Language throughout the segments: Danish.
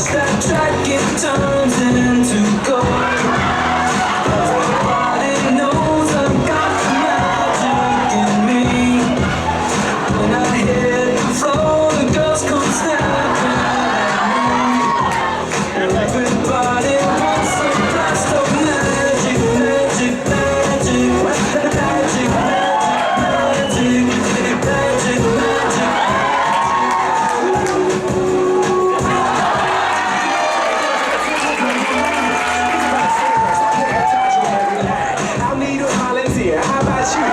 watch that track, it turns into gold. Everybody knows I've got the magic in me. When I hit the floor, the girls come snapping at me. Everybody wants some blast of magic, magic, magic, magic, magic, magic, magic, magic. I'll need a volunteer. How about you?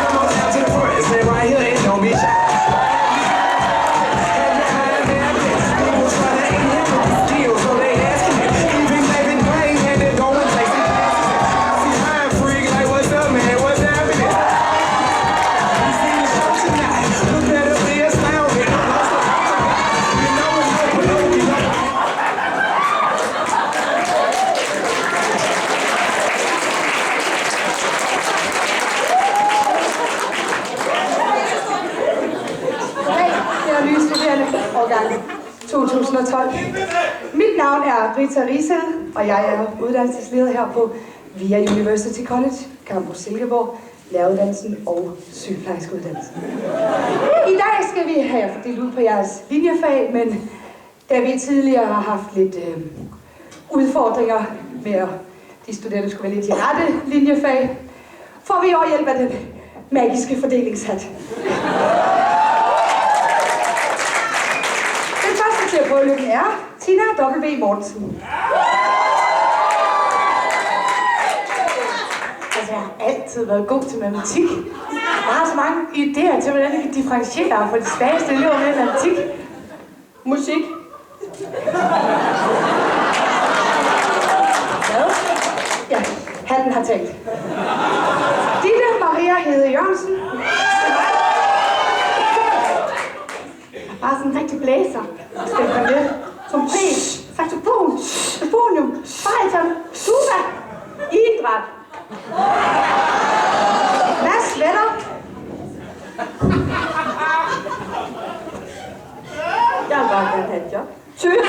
Come on down to the front and stay right here and don't be shy. People trying to aim him with the skills, so they asking him. Even making brain and they going places. See mind freak like, what's up, man? What's happening? You see the show tonight? Look better be astounded. You know it's open, you know. Hej, jeg er nye studerende, årgang 2012. Mit navn er Rita Riesel, og jeg er uddannelsesleder her på VIA University College, Campus Silkeborg, læreruddannelsen og sygeplejerskeuddannelsen. I dag skal vi have fordelt ud på jeres linjefag, men da vi tidligere har haft lidt udfordringer med, at de studerende skulle vælge de rette linjefag, får vi i år hjælp af den magiske fordelingshat. Den første til at prøve lykken er Tina W. Mortensen. Altså, jeg har altid været god til matematik. Jeg har så mange idéer til, hvordan jeg kan differentiere for de svageste elever med matematik. Musik. Hvad? Ja, hatten har talt. Ditte Maria Hede Jørgensen. Bare sådan en rigtig blæser. Skal vi komme med? Trompet, saxofon, euphonium, bariton, tuba, idræt. Mads Venner. Jeg vil godt gerne have et job. Tøs.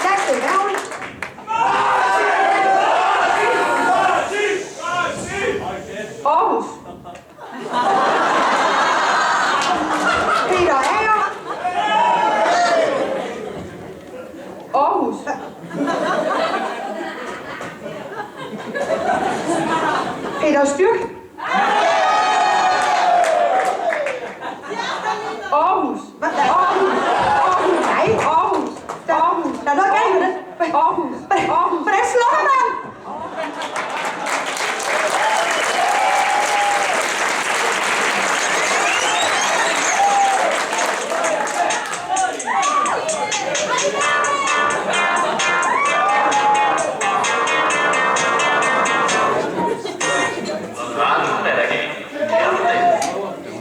Lasse Værvel. Aarhus. Peter Ager. Aarhus. Peter Styrk. Aarhus. Hvad? Aarhus. Aarhus. Nej, Aarhus. Aarhus. Der er noget galt med det. Aarhus. Aarhus. Hvordan slukker man?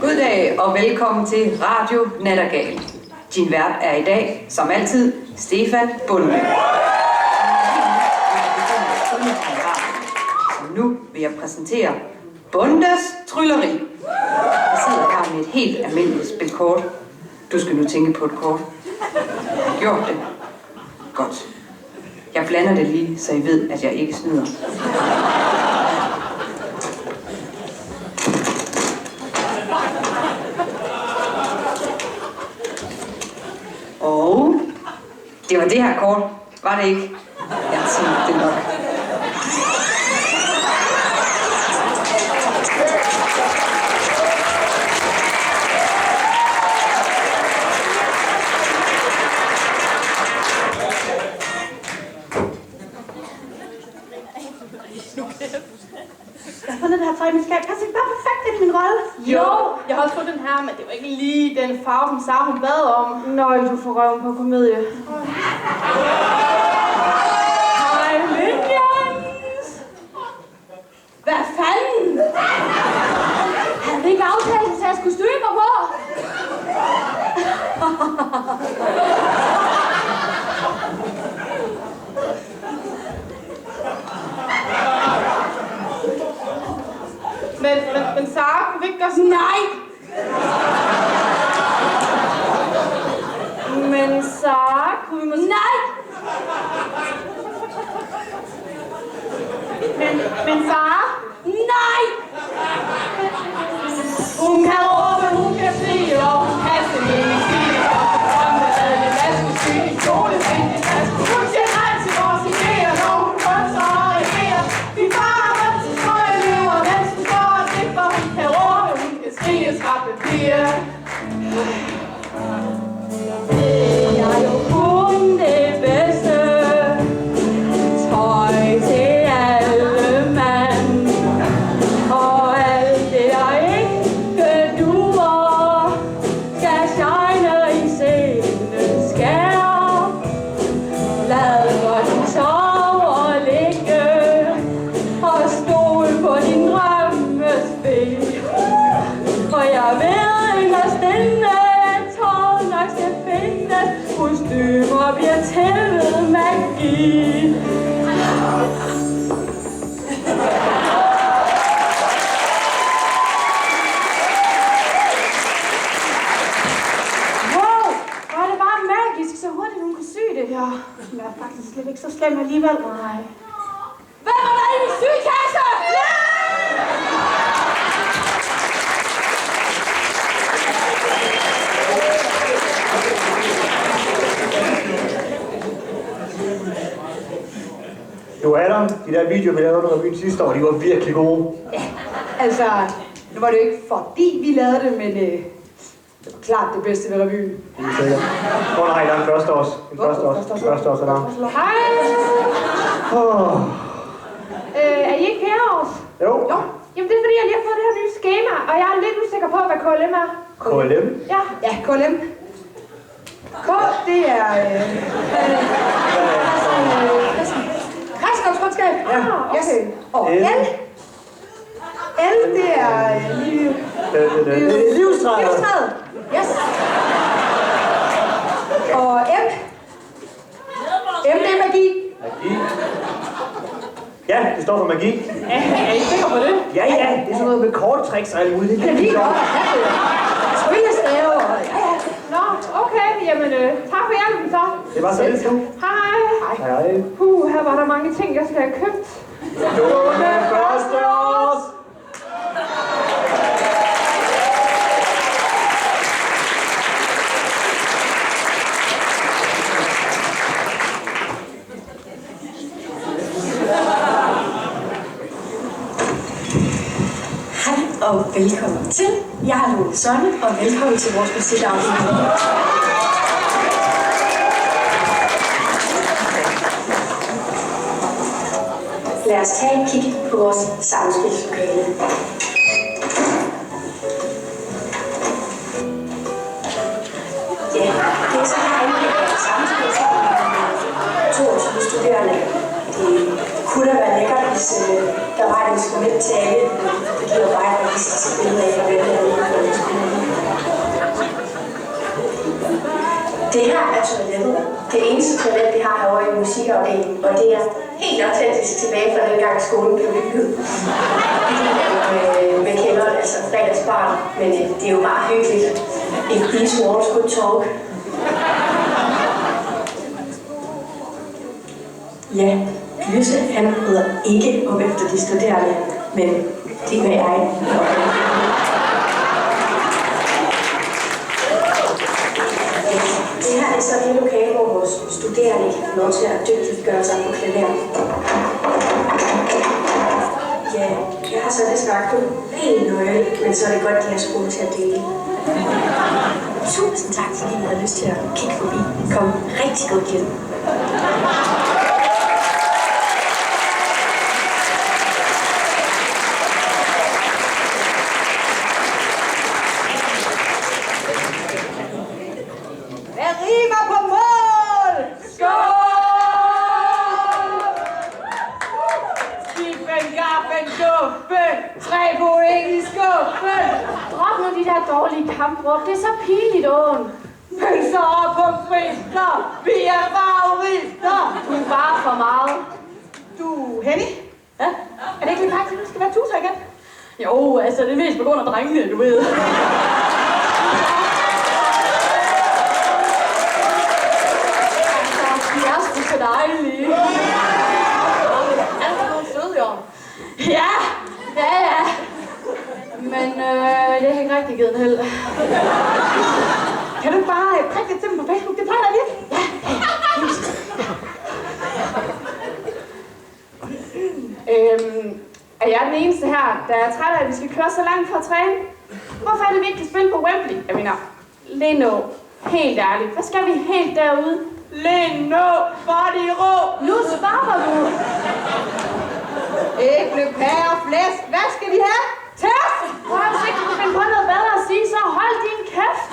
Goddag og velkommen til Radio Nattergal. Din vært er i dag, som altid, Stefan Bundby. Så nu vil jeg præsentere Bundes Trylleri. Jeg sidder her med et helt almindeligt spilkort. Du skal nu tænke på et kort. Gjort det? Godt. Jeg blander det lige, så I ved, at jeg ikke snyder. Og det var det her kort, var det ikke? Jeg tænkte det nok. Jeg har fundet det her tøj i min skab. Passer ikke bare perfekt ind i min rolle? Jo, jeg har også fået den her, men det var ikke lige den farve, som Sarah hun bad om. Nøj, du får røven på komedie. Hej, Minions! Hvad fanden? Havde vi ikke aftalt, at jeg skulle styre mig på? Men Sarah, Snickers? Nej! Men Sara, kunne vi måske... Nej! Men far? Nej! Hun kan råbe, hun kan sige, og hun kan se hele tiden. Om det er det vaske syge, kjole, finde vaske. Hun siger nej til vores idéer, når hun kun så idéer. Vi bare har til smøge lever, mens hun står og slipper. Hun kan råbe, hun kan skrige, skrabe piger. Jeg er jo kun det bedste. Tøj til alle mand. Og alt det jeg ikke duer, skal shine i scenen skær. Lad mig din sover ligge og stol på din drømmespil. Og jeg ved inderst inde, at tåret nok skal findes. Kostymer bliver til magi. Wow, var det bare magisk, så hurtigt hun kunne sy det. Ja, men er faktisk slet ikke så slem alligevel. Nej. Hvem er der i min sygekasse? Jo, Adam, de der videoer, vi lavede under revyen sidste år, de var virkelig gode. Ja, altså, nu var det jo ikke fordi vi lavede det, men det var klart det bedste ved revyen. Det er sikkert. Nej, der er en første års alarm. Hej. Er I ikke herovre? Jo. Jamen det er fordi, jeg lige har fået det her nye skema, og jeg er lidt usikker på, hvad KLM er. KLM? Ja. Ja, KLM. K, det er... Rejsekontrolskab. Ja. Yes. Og L. L, det er Livstræet. Livstræet. Yes. Og M. M, det er magi. Magi. Ja, det står for magi. Er I sikre på det? Ja, det er sådan noget med korttricks og alt muligt. Det er lige godt. Tryllestave. Ja. Nå, okay. Jamen, tak for hjælpen så. Det var så lidt nu. Hej. Hej. Her var der mange ting, jeg skal have købt. Du er den første års. Hej og velkommen til. Jeg er Lone Sonne, og velkommen til vores musikafdeling. Lad os tage et kig på vores samspilslokale. Ja, det er så herinde et samspil sammen med 22 studerende. Det kunne da være lækkert, hvis der var et instrument til alle. Det giver bare et realistisk billede af, hvordan det er ude på skolen. Det her er toilettet. Det eneste toilet, vi har herovre i musikafdelingen, og det er helt autentisk tilbage fra den gang skolen blev bygget. Med kælderen, altså fredagsbarn, men det er jo bare hyggeligt. If these walls could talk. Ja, Lysse, han hedder ikke op efter de studerende, men det gør jeg. Det her er så det lokale, hvor vores studerende kan få lov til at dygtiggøre sig på klaver. Ja, jeg har så det sagt du helt nøje, men så er det godt, de har sprog til at dele. Tusind tak, fordi I havde lyst til at kigge forbi. Kom rigtig godt hjem. River på mål! Skål! Skiffen, gaffen, duffen. 3 point i skuffen. Drop nu de der dårlige kampråb. Det er så pinligt, åen. Pølser og pomfritter. Vi er favoritter. Du er bare for meget. Du, Henny? Ja? Er det ikke lige faktisk, du skal være tuser igen? Jo, Jo, altså det er mest på grund af drengene, du ved. De er sgu så dejlige. Er der nogle søde, jo? Ja. Men jeg har ikke rigtig givet en held. Kan du ikke bare prikke det til dem på Facebook? Det plejer jeg virkelig. Er jeg den eneste her, der er træt af, at vi skal køre så langt for at træne? Hvorfor er det vigtigt at spille på Wembley? Jeg mener, Leno, helt ærligt, hvad skal vi helt derude? Leno, body rå! Nu stopper du! Æble, pære, flæsk, hvad skal vi have? Tæft! Prøv at se, du kan finde på noget bedre at sige, så hold din kæft!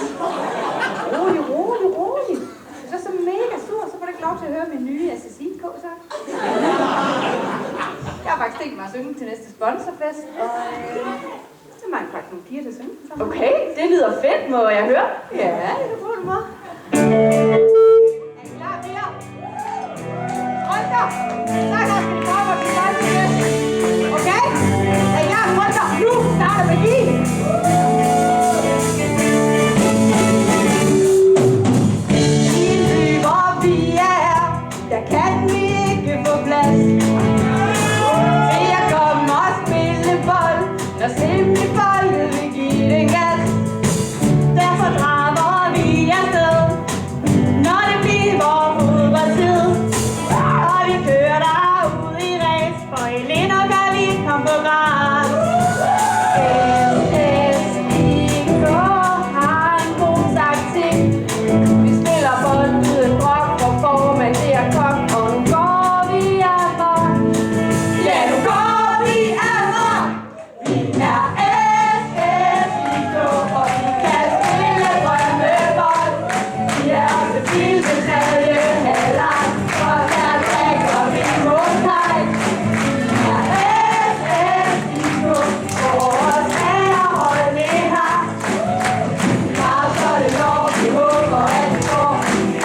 Rolig. Hvis du er så mega sur, så får du ikke lov til at høre min nye SSI-K, så. Jeg har faktisk tænkt mig at synge til næste sponsorfest, og det mangler faktisk nogle piger til at synge. Okay, det lyder fedt, må jeg høre? Ja, det kan få det med. Er I klar, piger? Rykker! Så kan vi prøve at blive meget til det. Okay? Er I klar, rykker? Nu starter magien! Der kan vi ikke få plads til at komme og spille bold, når simple bolde vil give den gas. Derfor drager vi afsted, når det bliver fodboldtid. Og vi kører derud i race, for i Leno kan vi komme på græs. SSIK har en god taktik. Vi spiller bold uden brok for formand, det er kok, og nu går vi amok. Ja, nu går vi amok. Vi er SSIK, og vi kan spille drømmebold. Vi er også filmet tredje halvleg, og der trækker vi måltegn. Vi er SSIK, og vores ærehold det her. Bare så det går, vi håber at det går.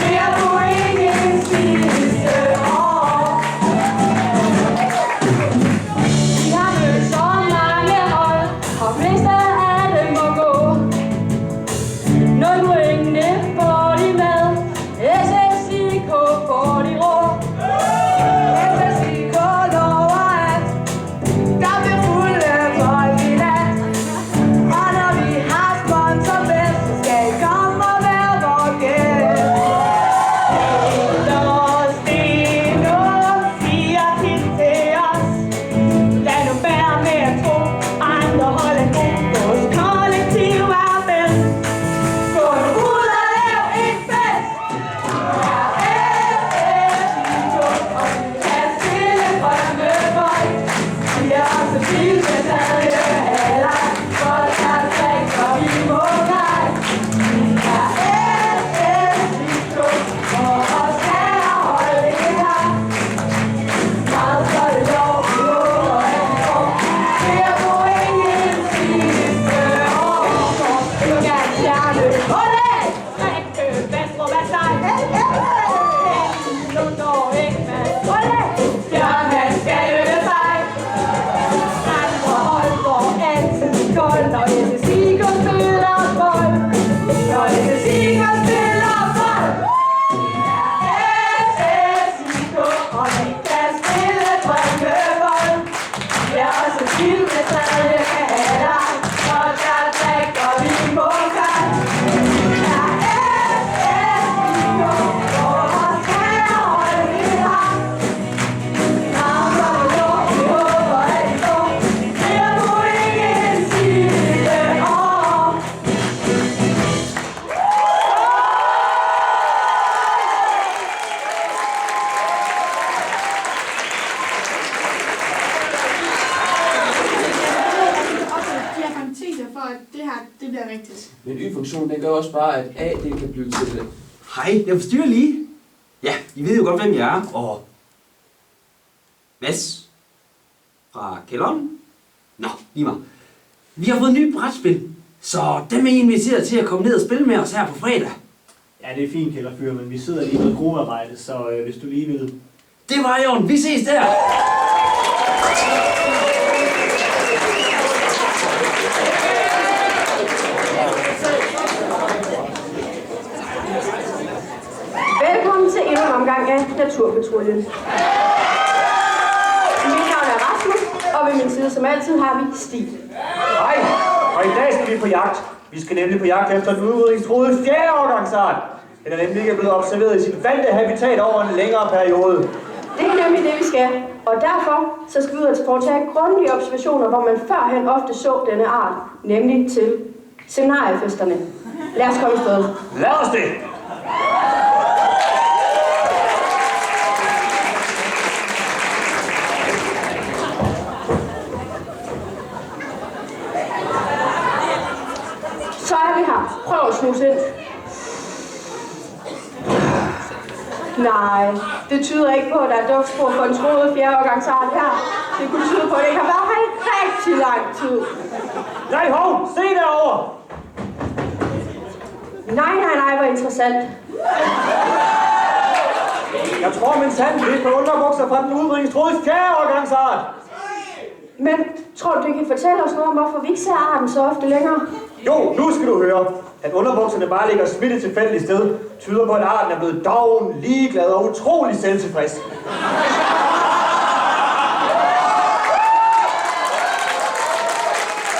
Det er pointens sidste år. Vi har mødt så mange hold, og fleste af dem må gå. 0 pointe får de med, SSIK får de rå. SSIK lover at der bliver fuld af folk i nat. Og når vi har sponsorfest, så skal I komme og være vores gæst. Leno siger tit til os, lad nu være med at tro, andre hold er gode, vores kollektiv er bedst. Gå nu ud og lav en fest. Vi er SSIK, og vi kan spille drømmebold. Vi er også filmet tredje halvleg, for der trækker vi måltegn. Vi er SSIK, og vores ærehold det her. Meget så det lov, vi håber at det går. Det er pointens sidste år. Vi vil gerne fjerne hullet, række venstre, hvad sej. Nu når ikke med hullet, stjernen skal løbe sig. Andre hold går altid i gold, når SSIK spiller bold. Når SSIK spiller bold. Vi er SSIK, og vi kan spille drømmebold. Vi er også filmet tredje halvleg, og der trækker vi måltegn. Vi er SSIK, og vores ærehold det her. Andre lov, vi håber at det går. Det er pointens sidste år. De har fantaser for, at det her, det bliver rigtigt. Men Y-funktionen, den gør også bare, at A, det kan blive til Hej, jeg forstyrrer lige. Ja, I ved jo godt, hvem jeg er. Og Mads fra kælderen. Nå, lige meget. Vi har fået et nyt brætspil, så dem er I inviteret til at komme ned og spille med os her på fredag. Ja, det er fint, Kælderfyr, men vi sidder lige med gruppearbejde, så hvis du lige vil... Det var i orden. Vi ses der. Snuspatruljen. Mit navn er Rasmus, og ved min side som altid har vi Stig. Hej, og i dag skal vi på jagt. Vi skal nemlig på jagt efter den udrydningstruede 4. årgangsart. Den er nemlig ikke blevet observeret i sit vante habitat over en længere periode. Det er nemlig det, vi skal. Og derfor så skal vi ud og foretage grundige observationer, hvor man førhen ofte så denne art, nemlig til seminariefesterne. Lad os komme afsted. Lad os det! Så er vi her. Prøv at snuse ind. Nej, det tyder ikke på, at der er dugspor for en troet 4. årgangsart her. Det kunne tyde på, at det ikke har været her i rigtig lang tid. Nej, hov! Se derovre! Nej, hvor interessant. Jeg tror, min tand lidt på underbukser fra den udrydningstruede 4. årgangsart. Men tror du, det kan fortælle os noget om, hvorfor vi ikke ser arten så ofte længere? Jo, nu skal du høre. At underbukserne bare ligger smidt et tilfældigt sted, tyder på, at arten er blevet doven, ligeglad og utrolig selvtilfreds.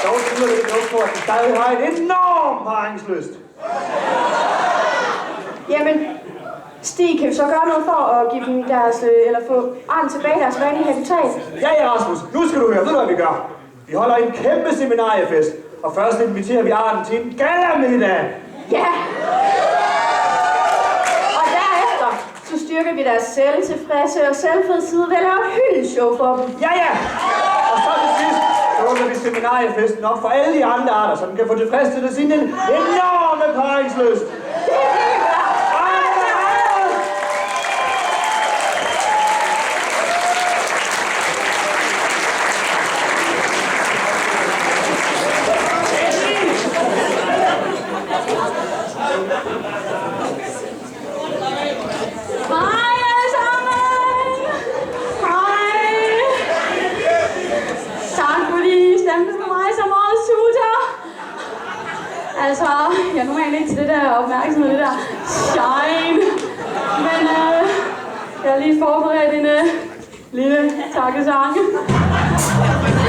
Dog tyder det ikke på, at den stadig har en enorm paringslyst. Jamen, Stig, kan vi så gøre noget for at give dem deres, eller få arten tilbage i deres vanlige habitat? Ja, Rasmus. Nu skal du høre. Ved du, hvad vi gør? Vi holder en kæmpe seminariefest. Og først inviterer vi arten til en gallamiddag. Ja! Og derefter, så styrker vi deres selvtilfredse og selvfede side ved at lave et hyldeshow for dem. Ja! Og så til sidst, så åbner vi seminariefesten op for alle de andre arter, så den kan få tilfredsstillet sin enorme paringslyst. Det er det, vi gør! Hej alle sammen! Hej! Tak fordi I stemte på mig som årets tutor. Altså, jeg er normalt ikke til det der opmærksomhed, det der shine. Men jeg har lige forberedt en lille takkesang. Something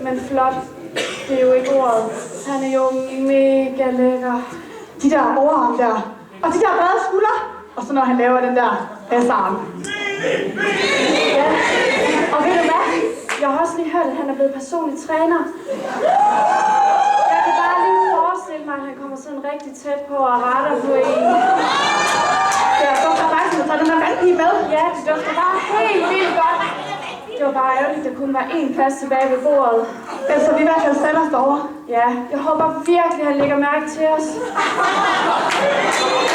men flot. Det er jo ikke ordet. Han er jo mega lækker. De der overarm der. Og de der brede skuldre. Og så når han laver den der bassarm. Ja, og ved du hvad? Jeg har også lige hørt, at han er blevet personlig træner. Jeg kan bare lige forestille mig, at han kommer sådan rigtig tæt på og retter på en. Ja, så er der faktisk, at tage den der vandpige med. Ja, det dufter bare helt vildt godt. Det var bare ærgerligt, at der kun var én plads tilbage ved bordet. Så vi i hvert fald sætter os derovre. Ja, jeg håber virkelig, at han lægger mærke til os.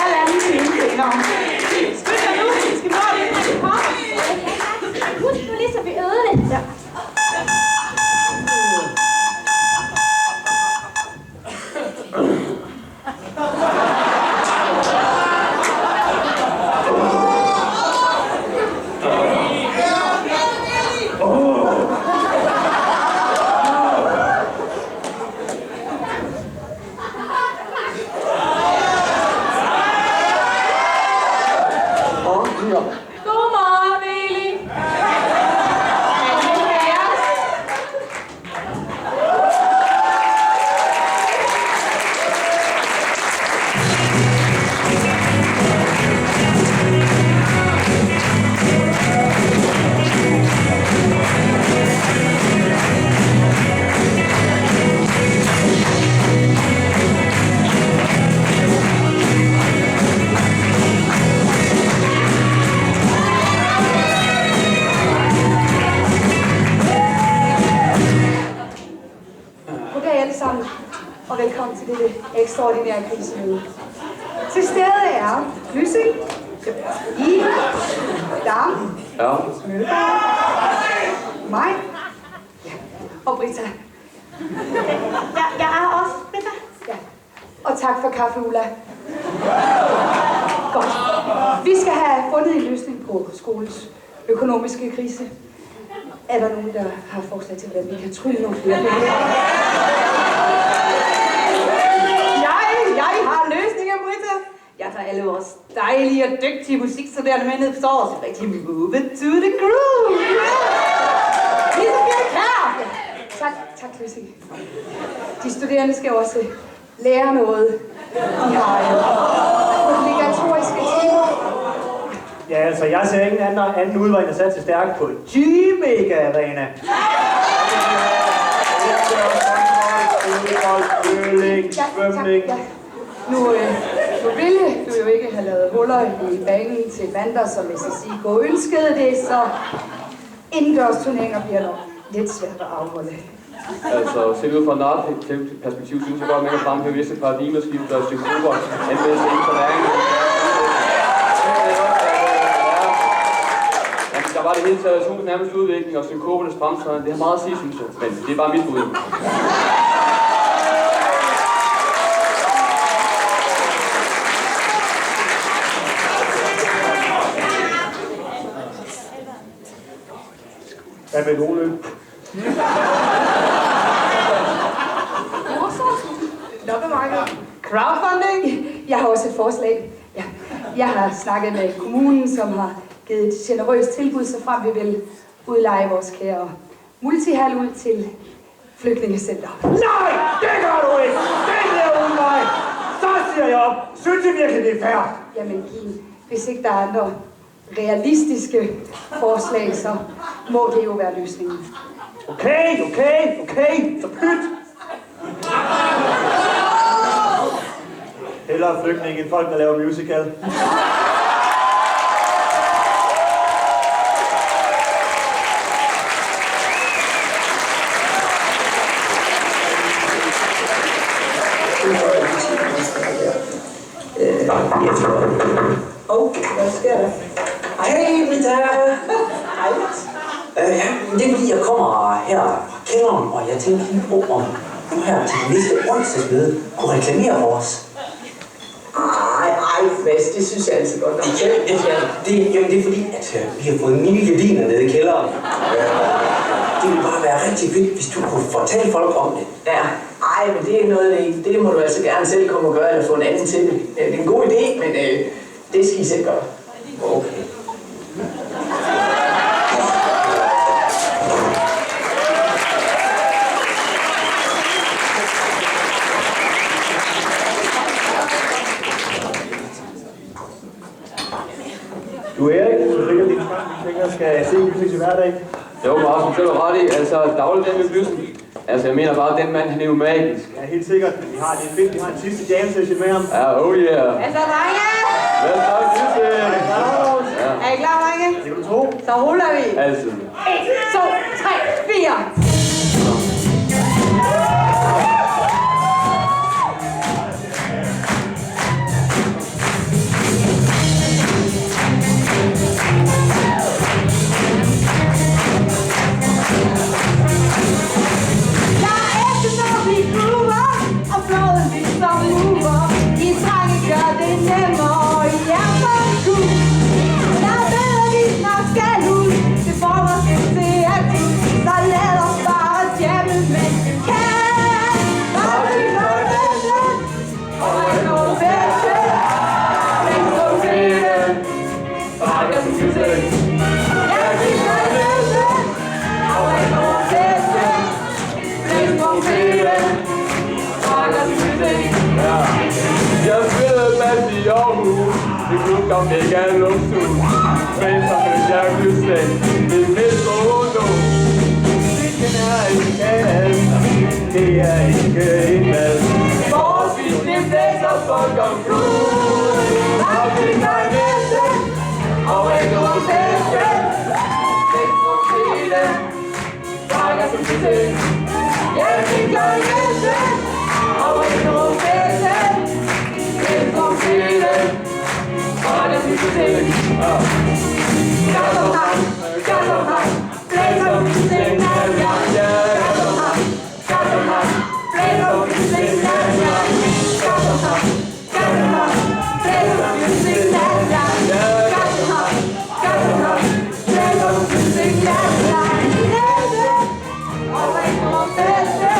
Halvanden time senere. Skynd dig nu, vi skal nå det, når vi kommer. Husk nu lige, så vi øvede det. Ja. Godmorgen, Eli. Goddag alle sammen, og velkommen til dette ekstraordinære krisemøde. Til stede er Lysing, I, Dam, Ja. mig, ja, og Britta. Jeg er også Britta. Ja, og tak for kaffe, Ulla. Godt. Vi skal have fundet en løsning på skolens økonomiske krise. Er der nogen, der har forslag til, hvordan vi kan trylle nogle flere penge? Jeg har løsningen, Britta. Jeg tager alle vores dejlige og dygtige musikstuderende med ned på såret. Så rigtig move it to the groove. Ligesom vi er klar. Tak, Lucy. De studerende skal også lære noget. De har obligatoriske timer. Ja, altså, jeg ser ingen anden udvej end at satse stærkt på G-Mega Arena. Svømning. Ja. Nu ville du jo ikke have lavet huller i banen til bander, som SSIK ønskede det, så indendørsturneringer bliver nok lidt svært at afholde. Altså, set ud fra et narrativt synes jeg godt, at man kan fremhæve visse paradigmeskift og strukturer, anvendelse inden for læring. Der var det hele taget nærmest udvikling og synkopernes fremtræden. Det har meget at sige, synes jeg, men det er bare mit bud. Hvad med Ole? Loppemarked. Crowdfunding. Jeg har også et forslag. Ja. Jeg har snakket med kommunen, som har givet et generøst tilbud, så frem vi vil udleje vores kære multihal ud til flygtningecenter. Nej, det gør du ikke! Den der udvej! Så siger jeg op! Synes I virkelig, det er fair? Jamen, hvis ikke der er andre realistiske forslag, så må det jo være løsningen. Okay, så pyt! Hellere flygtninge end folk, der laver musical. Hvad sker der? Hej, Britta! Hej. Det er fordi, jeg kommer her fra kælderen, og jeg tænkte lige på, om du her til det næste onsdagsmøde kunne reklamere for os. Ej, Mads, det synes jeg altid godt nok. Det er fordi, at vi har fået nye gardiner nede i kælderen. Det ville bare være rigtig fedt, hvis du kunne fortælle folk om det. Ja, ej, men det er noget, det må du altså gerne selv komme og gøre, eller få en anden til det. Det er en god idé, men det skal I selv gøre. Okay. det ikke? Jo, Martin, det er du ret i. Altså, dagligdagen med Blyssen. Altså, jeg mener bare, at den mand, han er jo magisk. Ja, helt sikkert. Vi har det fedt. Vi har en sidste jam session med ham. Ja, oh yeah. Hvad så, drenge? Hvad så, Blyssen? Ja. Er I klar, drenge? Det kan du tro. Så ruller vi. Altid. 1, 2, 3, 4. Jeg spiller en masse i Aarhus. Det kunne godt ikke er luksus. Men så kan jeg kysse det midt under. Det er ikke alt. Det er ikke en mad. Forholdsvis det blæser folk om klud. Og det gør næste. Og ikke nogen feste. Læg på hele. Bakker som til ting. Ja, det gør næste. Og ikke nogen feste. Læg på hele. Bakker som til ting. Gør så hang. Gør så hang. Blæser som til ting. Gør så hang. Gør så hang. Blæser som til ting. Gør så hang. Gør så hang. Blæser som til ting. Gør så hang. Gør så hang. Blæser som til ting. Og ikke nogen feste.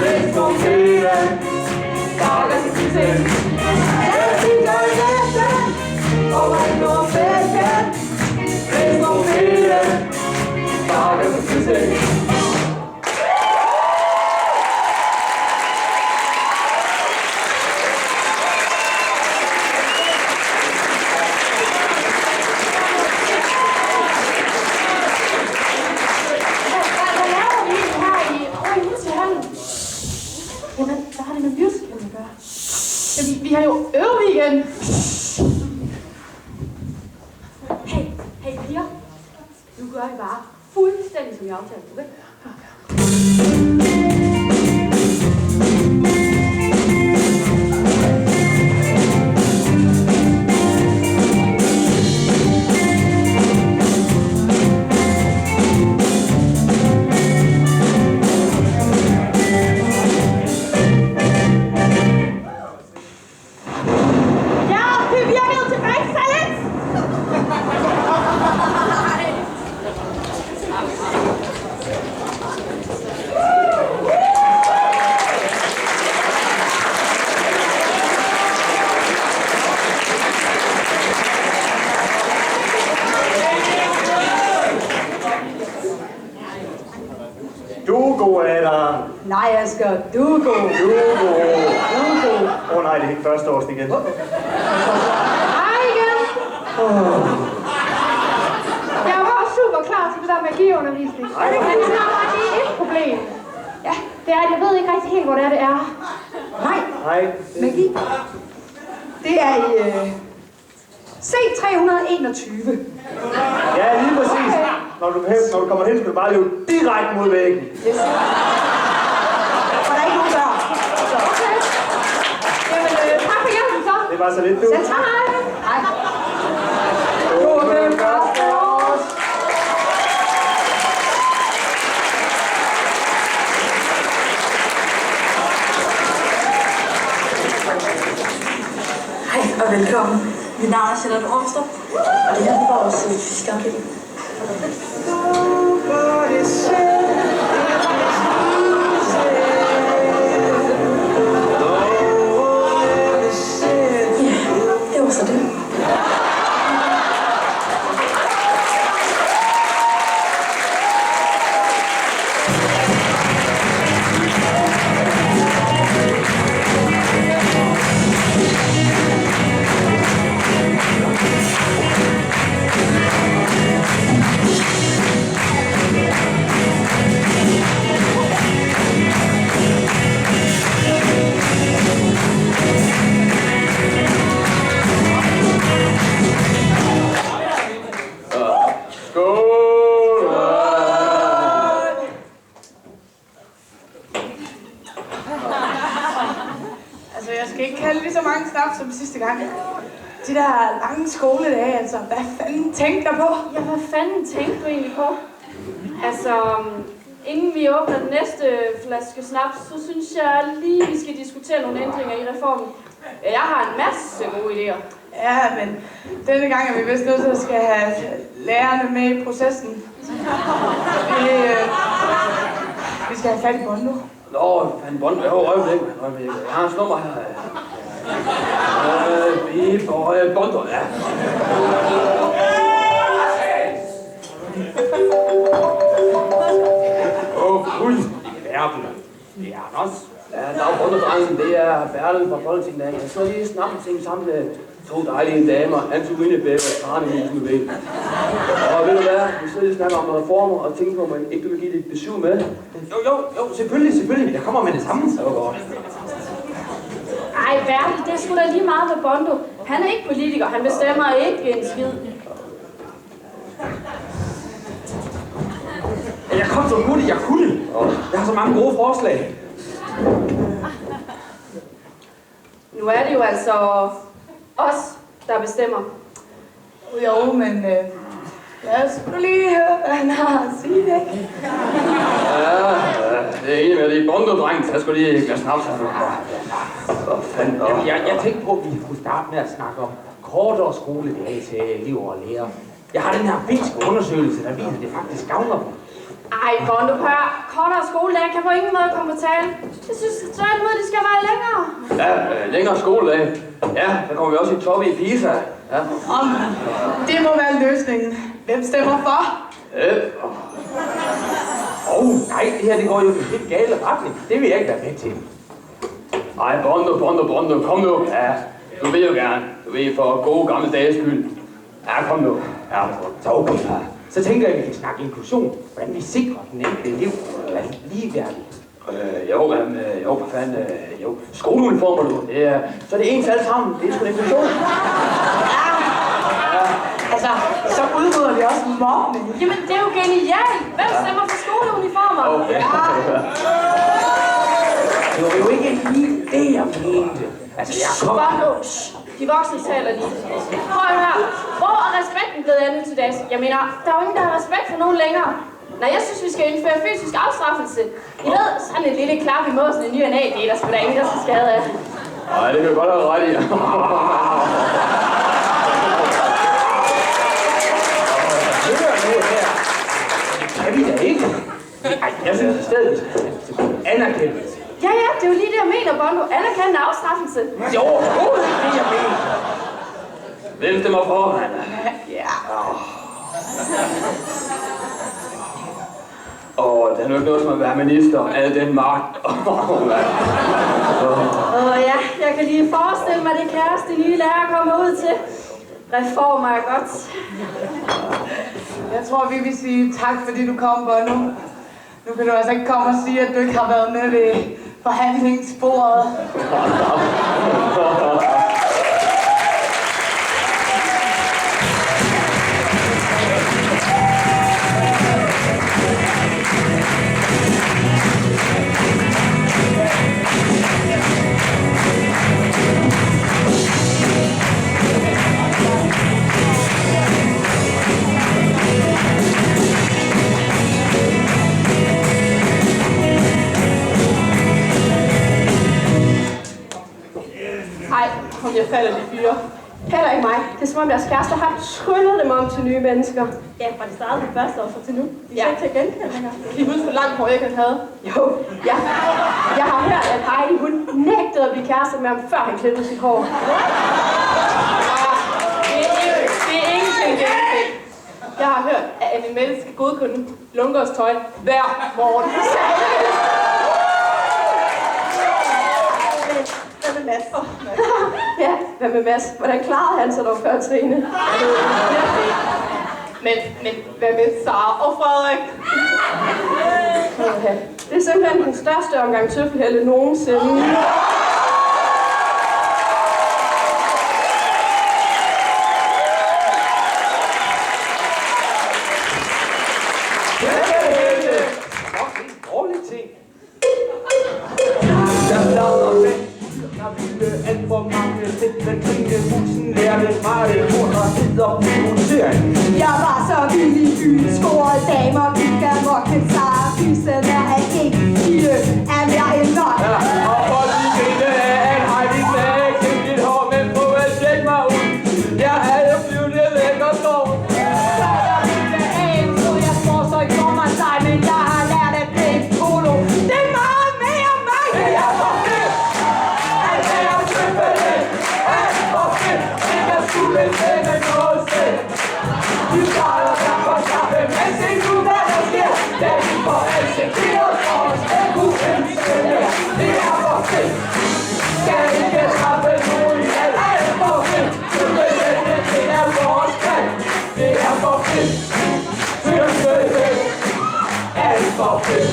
Læg på hele. Bakker som til ting. Det gør næste. Og ikke nogen feste. Læg på hele. Bakker som til ting. Hvad laver vi egentlig her i Aarhus til Hallen? Jamen, hvad har det med musical at gøre? Jamen, vi har jo øveweekend. Hey piger. Nu gør I bare fuldstændig som jeg aftalte, okay? Ja, det virkede tilbage til lidt. Du er god, Adam. Nej, Asger, du er god. Du er god. Du er god. Nej, det er ikke første års igen. Hej igen. Jeg var også super klar til det der magiundervisning. Men jeg har bare lige et problem. Ja, det er, at jeg ved ikke rigtig helt, hvor det er. Nej, Hej. magi. Det er i C321. Ja, lige præcis. Når du kommer hen, skal du bare løbe direkte mod væggen. Yes. Og der er ikke nogen dør. Okay. Jamen, tak for hjælpen så. Det var så lidt, du. Selv tak. Hej. Åben første års. Hej og velkommen. Mit navn er Charlotte Ormstrup, og det her er vores fiskeafdeling. Ja, det var så det. skal ikke kalde lige så mange snaps som sidste gang. De der lange skoledage, altså, hvad fanden tænkte du på? Ja, hvad fanden tænkte du egentlig på? Altså, inden vi åbner den næste flaske snaps, så synes jeg lige, vi skal diskutere nogle ændringer i reformen. Jeg har en masse gode idéer. Ja, men denne gang er vi vist nødt til at skal have lærerne med i processen. Vi skal have fat i Bondo. Nå, fanden Bondo. Jo, øjeblik. Jeg har hans nummer her. Bondo, ja. Fuldstændig verden. Det er han også. Ja, dag Bondo-drengen, det er Bertel fra Folketinget. Jeg så lige snakke ting sammen med 2 dejlige damer, Antoine Bæk og Karen Emil Ved. Og ved du hvad, vi sidder lige snakker om reformer og tænker på, at man ikke vil give det et besøg med. Jo, selvfølgelig. Jeg kommer med det samme. Det var godt. Ej, Bertel, det er sgu da lige meget med Bondo. Han er ikke politiker, han bestemmer ikke en skid. Jeg kom så hurtigt, jeg kunne. Jeg har så mange gode forslag. Nu er det jo altså os, der bestemmer. Jo, men lad os nu lige høre, hvad han har at sige, ikke? Ja, det er enig med det. Bondo-dreng, så jeg skulle lige glas snaps. Hvad fanden? Jeg tænkte på, at vi kunne starte med at snakke om kortere skoledage til elever og lærere. Jeg har den her finske undersøgelse, der viser, at det faktisk gavner dem. Ej, Bondo, hør. Kortere skoledag kan på ingen måde komme på tale. Jeg synes, tværtimod, de skal være længere. Ja, længere skoledag. Ja, der kommer vi også i top i PISA. Ja. Det må være løsningen. Hvem stemmer for? Nej, det her det går jo i en helt gale retning. Det vil jeg ikke være med til. Ej, Bondo, kom nu. Ja, du vil jo gerne. Du vil for gode gamle dages skyld. Ja, kom nu. Ja, så okay. Så tænker jeg, at vi kan snakke inklusion. Hvordan vi sikrer den enkelte elev er ligeværdig. Jo, for fanden. Skoleuniformer, du. Så er det ens alle sammen. Det er sgu en inklusion. Altså, så udrydder vi også mobning. Jamen, det er jo genialt. Hvem stemmer for skoleuniformer? Okay. Det var jo ikke lige det, jeg mente. Altså, jeg kommer... De voksne taler lige. Prøv at høre. Hvor er respekten blevet andet til dags? Jeg mener, der er jo ingen, der har respekt for nogen længere. Nej, jeg synes, vi skal indføre fysisk afstraffelse. I ved, sådan et lille klap i måsen, en ny og det er der sgu da ingen, der skal skade af. Nej, det kan jeg godt have ret i. Kan vi da ikke? Ej, jeg synes i stedet, anerkendelse. Ja, det er jo lige det, jeg mener, Bondo. Anerkendende afstraffelse. Det er overhovedet ikke det, jeg mener. Hvem stemmer for, mand? Ja. Det er nu ikke noget som at være minister. Al den magt. Ja, jeg kan lige forestille mig det kaos, de nye lærere kommer ud til. Reformer er godt. Jeg tror, vi vil sige tak, fordi du kom, Bondo. Nu kan du altså ikke komme og sige, at du ikke har været med ved forhandlingsbordet. Om jeg falder de fyre. Heller ikke mig. Det er som om deres kærester har tryllet dem om til nye mennesker. Ja, fra det startede på første år så til nu. De er ikke til at genkende længere. Kan I huske, hvor langt hår jeg kan have? Jo, ja. Jeg har hørt, at Heidi, hun nægtede at blive kærester med ham, før han klippede sit hår. Det er ingenting gengæld. Jeg har hørt, at Anne Mette skal godkende Lundgaards tøj hver morgen. Hvad med Mads? Ja, hvad med Mads? Hvordan klarede han sig dog før Trine? Men hvad med Sara og Frederik? Det er simpelthen den største omgang tøffelhælde nogensinde. Der ville eksekveret vores egoisme. Det er for fedt. Skal ikke træffe nogen valg. Alt for fedt. Det er vores valg. Det er for fedt. Alt for fedt.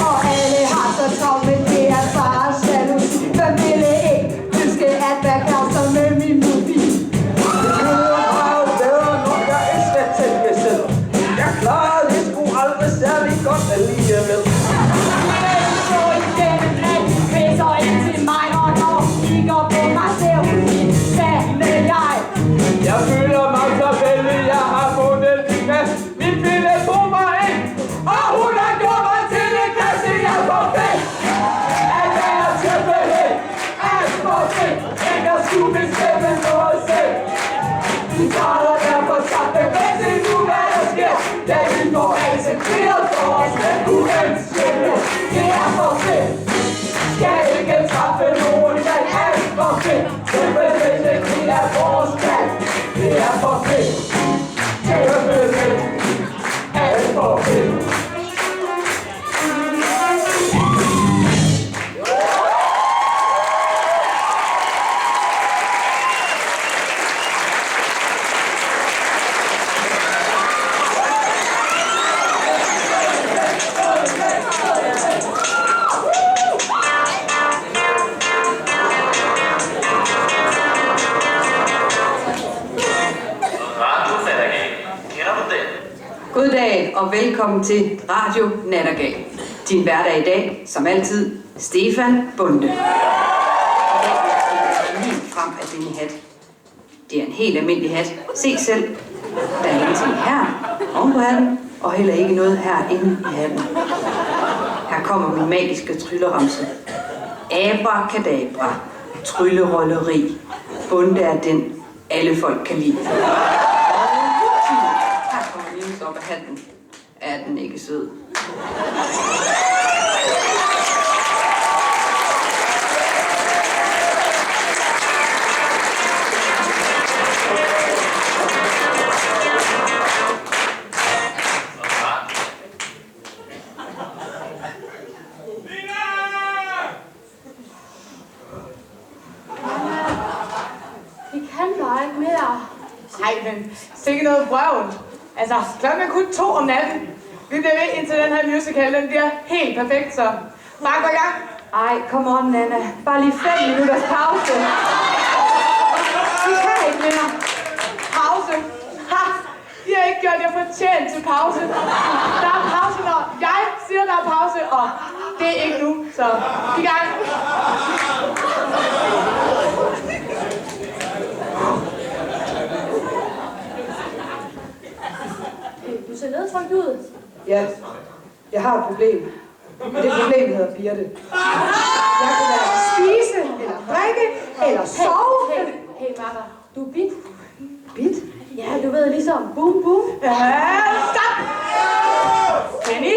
Og alle har så travlt, men det er bare jalousi. Hvem ville ikke ønske at være kærester med min mobil? Jeg klarede det sgu aldrig særlig godt alligevel. Men så igennem at de pisser ind til mig, og når de kigger på mig, ser hun min fandme jeg. Jeg føler mig så vældig, jeg har fundet min plads. Min kvinde tog mig ind, og hun har gjort mig til en kasse. Jeg får fedt, at jeg er simpelthen alt for fedt. Ikke at skulle bestemme noget selv. Vi starter derfor sammen, men se nu hvad der sker. Da vi får accepteret for os, men uønskede. Det er for fedt. Skal ikke træffe nogen valg. Alt for fedt. Simpelthen det er vores valg. Det er for fedt. Simpelthen alt for fedt. Goddag og velkommen til Radio Nattergal. Din hverdag i dag, som altid, Stefan Bonde. I dag er lige frem af denne hat. Det er en helt almindelig hat. Se selv. Der er ingenting her oven på hatten, og heller ikke noget herinde i hatten. Her kommer min magiske trylleramse. Abracadabra. Tryllerolleri. Bonde er den, alle folk kan lide. Op af hatten. Er den ikke sød? Vi kan bare ikke mere. Ej, men sikke noget brøvl. Altså, klokken er kun 2 om natten. Vi bliver ved indtil den her musical, den bliver helt perfekt, så bare gå i gang. Ej, come on, Nana. Bare lige 5 minutters pause. Vi kan ikke mere. Pause. Ha! I har ikke gjort jer fortjent til pause. Der er pause, når jeg siger, der er pause, og det er ikke nu, så i gang. Du ser nedtrykt ud. Ja, jeg har et problem. Og det problem hedder Birte. Jeg kan hverken spise, eller drikke, eller sove. Hey, Marker, du er bit. Bit? Ja, du ved ligesom boom boom. Ja, stop! Kenny?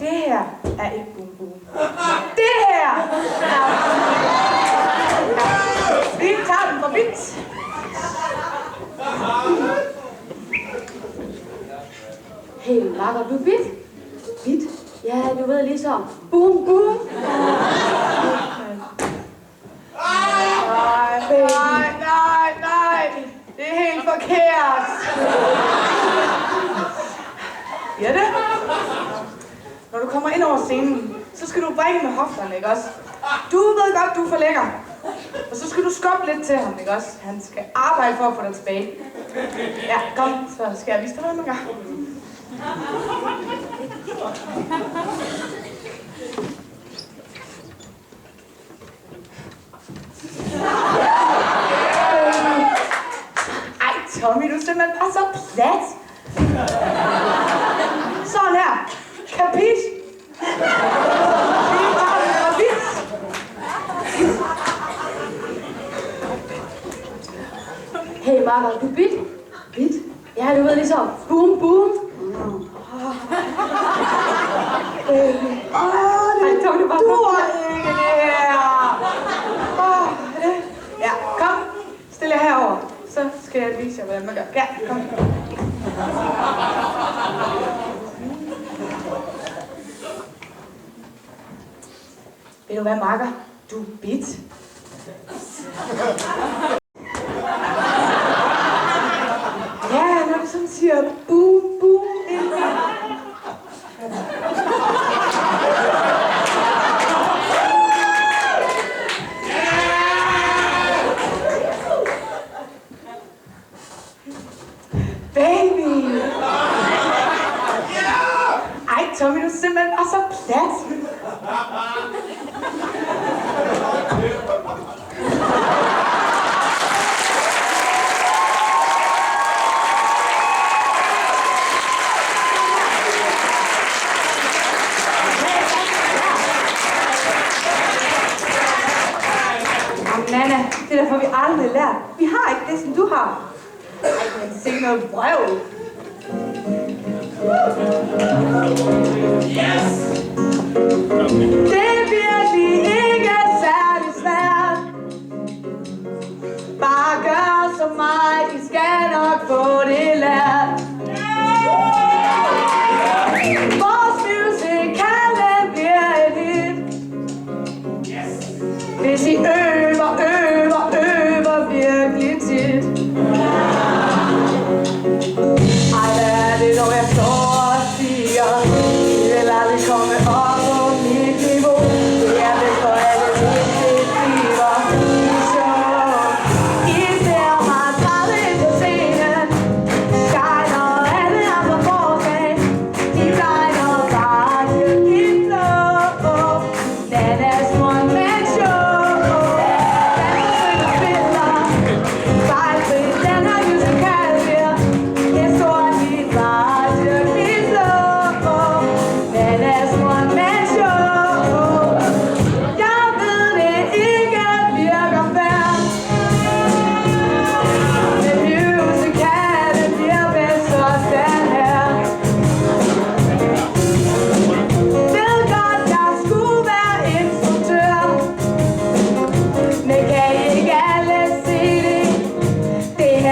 Det her er ikke boom boom. Det her er... Vi tager den for bit. Hey, Marker, du er bit. Bit? Ja, du ved ligesom boom boom. Nej. Det er helt forkert. Birte? Når du kommer ind over scenen, så skal du brække med hofterne, ikke også? Du ved godt, du er for lækker. Og så skal du skubbe lidt til ham, ikke også? Han skal arbejde for at få dig tilbage. Ja, kom, så skal jeg vise dig noget nogle gange. Ej, Tommy, du er simpelthen bare så plat. Sådan her. Kapit? Det er bare gravid. Hey, Marker, du er bit. Bit? Ja, du ved ligesom boom boom. Han tog det bare på. Ikke det her. Ja, kom. Stil jer herover. så skal jeg vise jer, hvordan man gør. Ja, kom. Ved du hvad, makker? Du er bit. Ja, når du sådan siger boom, boom, baby! Ej, Tommy, du er simpelthen bare så plat. Nana, det der får vi aldrig lært. Vi har ikke det, som du har. Ej, men se noget vrøvl. Yes! Det er virkelig ikke særlig svært. Bare gør som mig, I skal nok få det lært. Vores musicale bliver et hit. Hvis I øver virkelig tit. Ej, hvad er det dog, jeg står og siger? I vil aldrig komme op på mit niveau. Det er vist for alle detektiver i show. I ser mig træde ind på scenen. Shiner alle andre forslag. De blegner bare til dit blå. Nanas one-man show.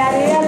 Yeah.